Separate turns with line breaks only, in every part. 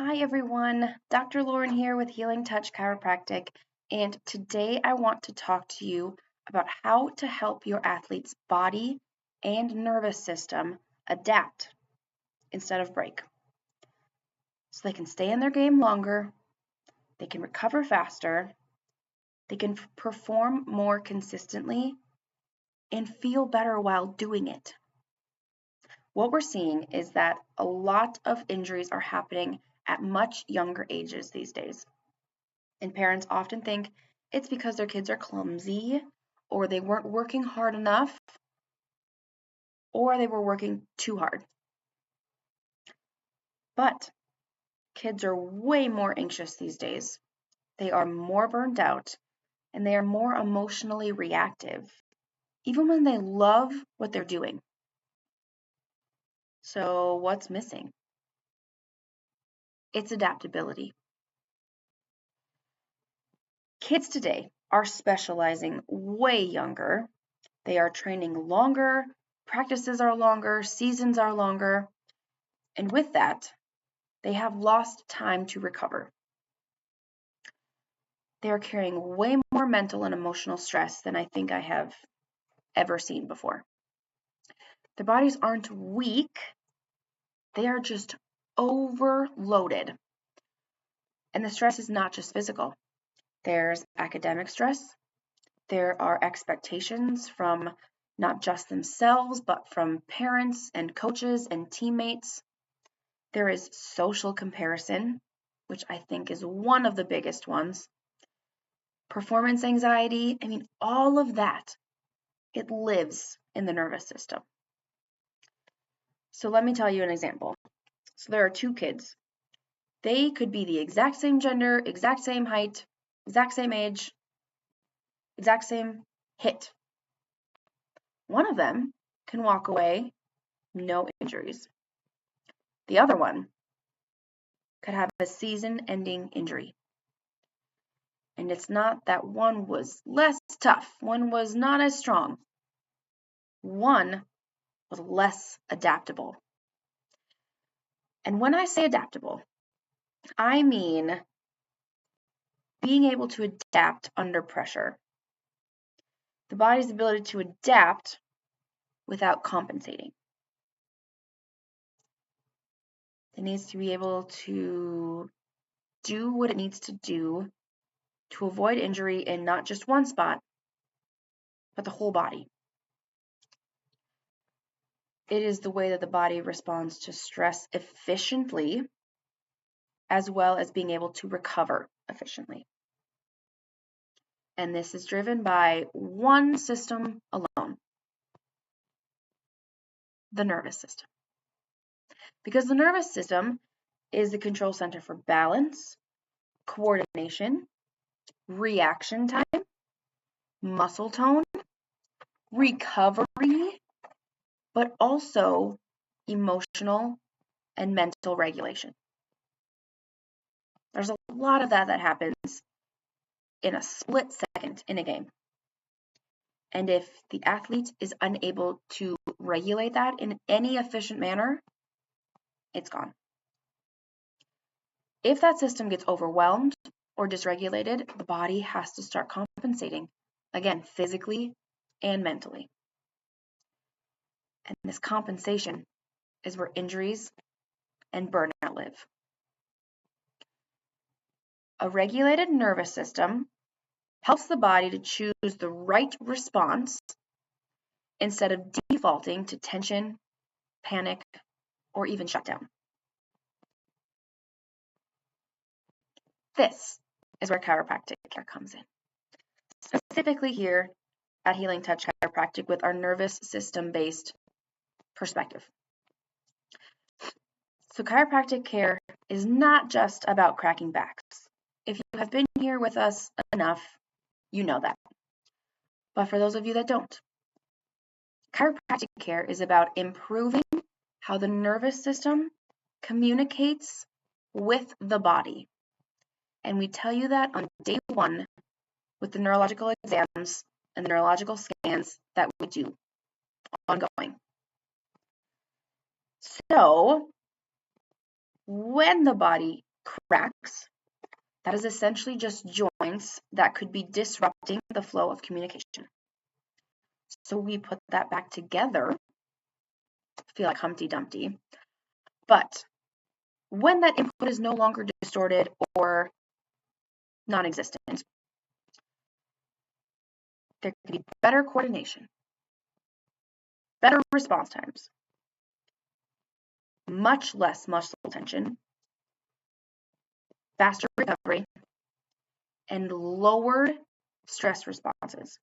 Hi everyone, Dr. Lauren here with Healing Touch Chiropractic, and today I want to talk to you about how to help your athlete's body and nervous system adapt instead of break. So they can stay in their game longer, they can recover faster, they can perform more consistently, and feel better while doing it. What we're seeing is that a lot of injuries are happening at much younger ages these days. And parents often think it's because their kids are clumsy, or they weren't working hard enough, or they were working too hard. But kids are way more anxious these days. They are more burned out, and they are more emotionally reactive, even when they love what they're doing. So what's missing? It's adaptability. Kids today are specializing way younger. They are training longer, practices are longer, seasons are longer, and with that, they have lost time to recover. They are carrying way more mental and emotional stress than I think I have ever seen before. Their bodies aren't weak, they are just overloaded. And the stress is not just physical. There's academic stress, there are expectations from not just themselves, but from parents and coaches and teammates. There is social comparison, which I think is one of the biggest ones. Performance anxiety, all of that, it lives in the nervous system. So let me tell you an example. So there are two kids. They could be the exact same gender, exact same height, exact same age, exact same hit. One of them can walk away, no injuries. The other one could have a season-ending injury. And it's not that one was less tough, one was not as strong. One was less adaptable. And when I say adaptable, I mean being able to adapt under pressure. The body's ability to adapt without compensating. It needs to be able to do what it needs to do to avoid injury in not just one spot, but the whole body. It is the way that the body responds to stress efficiently, as well as being able to recover efficiently. And this is driven by one system alone, the nervous system. Because the nervous system is the control center for balance, coordination, reaction time, muscle tone, recovery, but also emotional and mental regulation. There's a lot of that happens in a split second in a game. And if the athlete is unable to regulate that in any efficient manner, it's gone. If that system gets overwhelmed or dysregulated, the body has to start compensating, again, physically and mentally. And this compensation is where injuries and burnout live. A regulated nervous system helps the body to choose the right response instead of defaulting to tension, panic, or even shutdown. This is where chiropractic care comes in. Specifically here at Healing Touch Chiropractic with our nervous system-based perspective. So chiropractic care is not just about cracking backs. If you have been here with us enough, you know that. But for those of you that don't, chiropractic care is about improving how the nervous system communicates with the body. And we tell you that on day one with the neurological exams and the neurological scans that we do ongoing. So when the body cracks, that is essentially just joints that could be disrupting the flow of communication. So we put that back together, feel like Humpty Dumpty. But when that input is no longer distorted or non-existent, there could be better coordination, better response times, much less muscle tension, faster recovery, and lowered stress responses.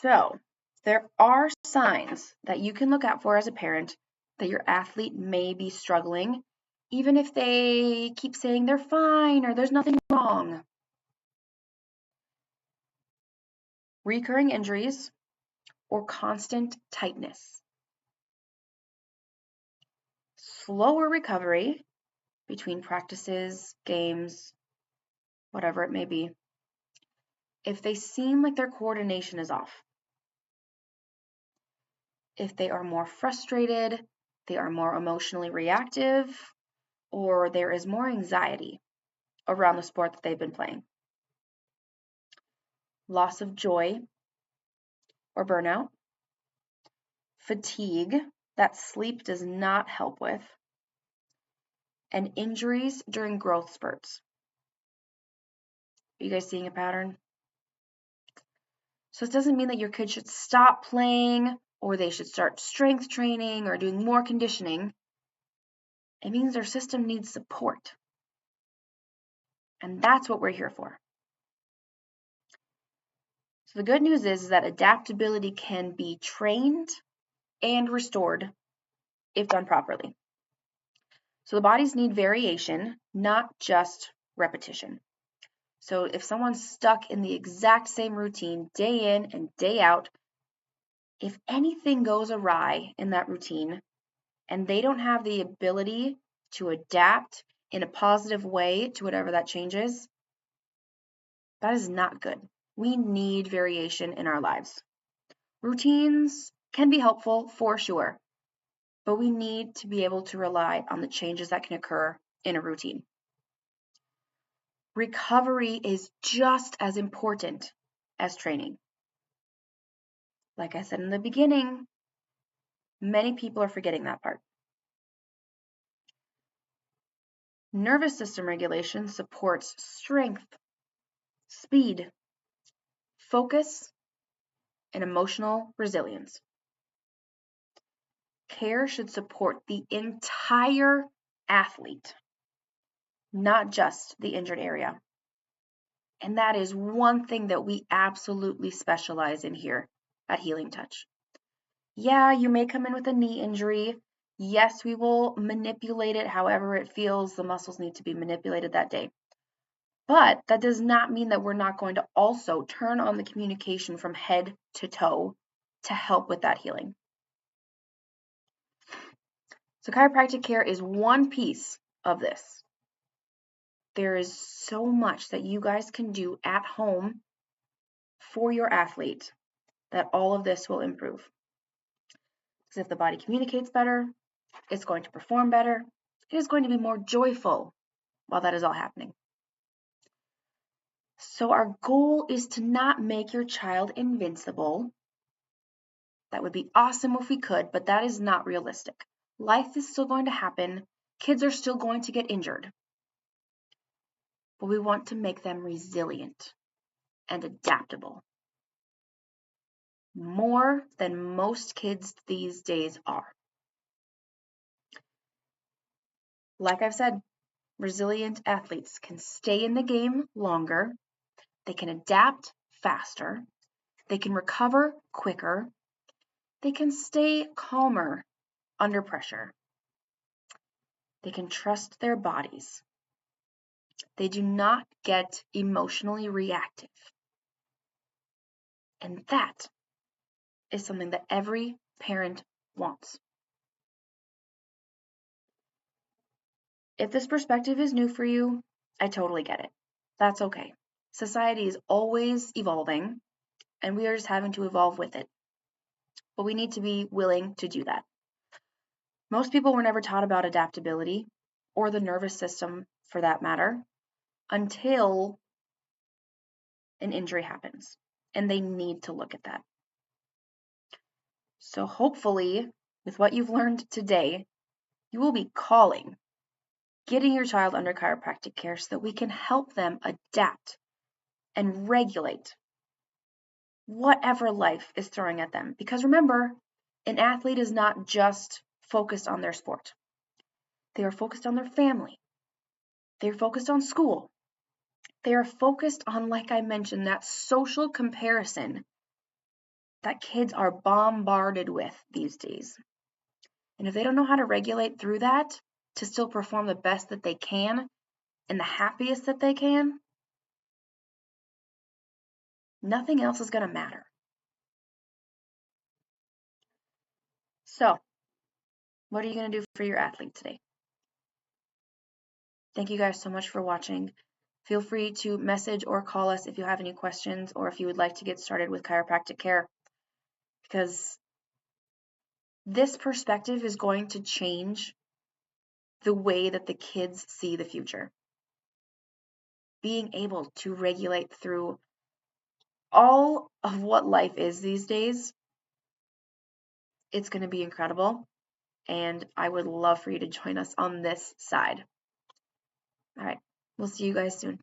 So there are signs that you can look out for as a parent that your athlete may be struggling, even if they keep saying they're fine or there's nothing wrong. Recurring injuries or constant tightness. Slower recovery between practices, games, whatever it may be. If they seem like their coordination is off. If they are more frustrated, they are more emotionally reactive, or there is more anxiety around the sport that they've been playing. Loss of joy or burnout. Fatigue that sleep does not help with. And injuries during growth spurts. Are you guys seeing a pattern? So it doesn't mean that your kid should stop playing or they should start strength training or doing more conditioning. It means their system needs support. And that's what we're here for. So the good news is that adaptability can be trained and restored if done properly. So the bodies need variation, not just repetition. So if someone's stuck in the exact same routine day in and day out, if anything goes awry in that routine and they don't have the ability to adapt in a positive way to whatever that change is, that is not good. We need variation in our lives. Routines can be helpful for sure, but we need to be able to rely on the changes that can occur in a routine. Recovery is just as important as training. Like I said in the beginning, many people are forgetting that part. Nervous system regulation supports strength, speed, focus, and emotional resilience. Care should support the entire athlete, not just the injured area. And that is one thing that we absolutely specialize in here at Healing Touch. Yeah, you may come in with a knee injury. Yes, we will manipulate it however it feels the muscles need to be manipulated that day. But that does not mean that we're not going to also turn on the communication from head to toe to help with that healing. So chiropractic care is one piece of this. There is so much that you guys can do at home for your athlete that all of this will improve. Because if the body communicates better, it's going to perform better. It is going to be more joyful while that is all happening. So our goal is to not make your child invincible. That would be awesome if we could, but that is not realistic. Life is still going to happen. Kids are still going to get injured. But we want to make them resilient and adaptable. More than most kids these days are. Like I've said, resilient athletes can stay in the game longer. They can adapt faster. They can recover quicker. They can stay calmer under pressure. They can trust their bodies. They do not get emotionally reactive. And that is something that every parent wants. If this perspective is new for you, I totally get it. That's okay. Society is always evolving, and we are just having to evolve with it. But we need to be willing to do that. Most people were never taught about adaptability or the nervous system for that matter until an injury happens, and they need to look at that. So hopefully, with what you've learned today, you will be calling, getting your child under chiropractic care so that we can help them adapt and regulate whatever life is throwing at them. Because remember, an athlete is not just focused on their sport. They are focused on their family. They're focused on school. They are focused on, like I mentioned, that social comparison that kids are bombarded with these days. And if they don't know how to regulate through that to still perform the best that they can and the happiest that they can, nothing else is going to matter. So, what are you going to do for your athlete today? Thank you guys so much for watching. Feel free to message or call us if you have any questions or if you would like to get started with chiropractic care, because this perspective is going to change the way that the kids see the future. Being able to regulate through all of what life is these days, it's going to be incredible. And I would love for you to join us on this side. All right, we'll see you guys soon.